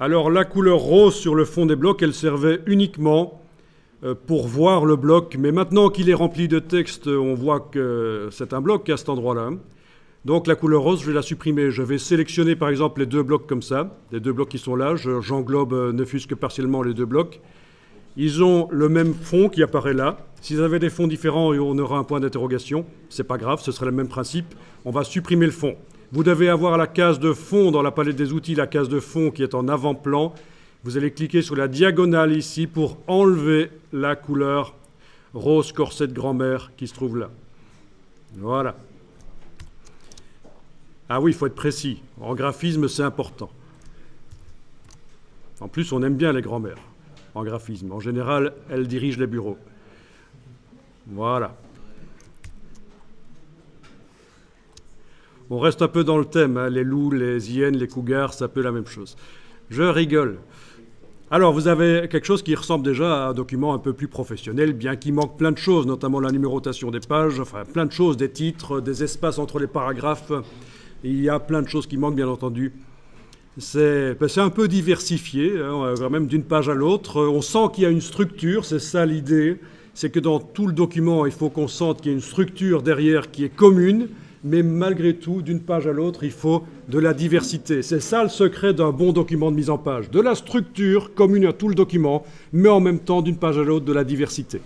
Alors la couleur rose sur le fond des blocs, elle servait uniquement pour voir le bloc. Mais maintenant qu'il est rempli de texte, on voit que c'est un bloc à cet endroit-là. Donc la couleur rose, je vais la supprimer. Je vais sélectionner par exemple les deux blocs comme ça, les deux blocs qui sont là. J'englobe ne fût-ce que partiellement les deux blocs. Ils ont le même fond qui apparaît là. S'ils avaient des fonds différents, on aura un point d'interrogation. C'est pas grave, ce serait le même principe. On va supprimer le fond. Vous devez avoir la case de fond dans la palette des outils, la case de fond qui est en avant-plan. Vous allez cliquer sur la diagonale ici pour enlever la couleur rose corset de grand-mère qui se trouve là. Voilà. Ah oui, il faut être précis. En graphisme, c'est important. En plus, on aime bien les grand-mères en graphisme. En général, elles dirigent les bureaux. Voilà. On reste un peu dans le thème, hein. Les loups, les hyènes, les cougars, c'est un peu la même chose. Je rigole. Alors, vous avez quelque chose qui ressemble déjà à un document un peu plus professionnel, bien qu'il manque plein de choses, notamment la numérotation des pages, enfin plein de choses, des titres, des espaces entre les paragraphes. Il y a plein de choses qui manquent, bien entendu. C'est un peu diversifié, hein, quand même d'une page à l'autre. On sent qu'il y a une structure, c'est ça l'idée. C'est que dans tout le document, il faut qu'on sente qu'il y a une structure derrière qui est commune, mais malgré tout, d'une page à l'autre, il faut de la diversité. C'est ça le secret d'un bon document de mise en page. De la structure commune à tout le document, mais en même temps, d'une page à l'autre, de la diversité.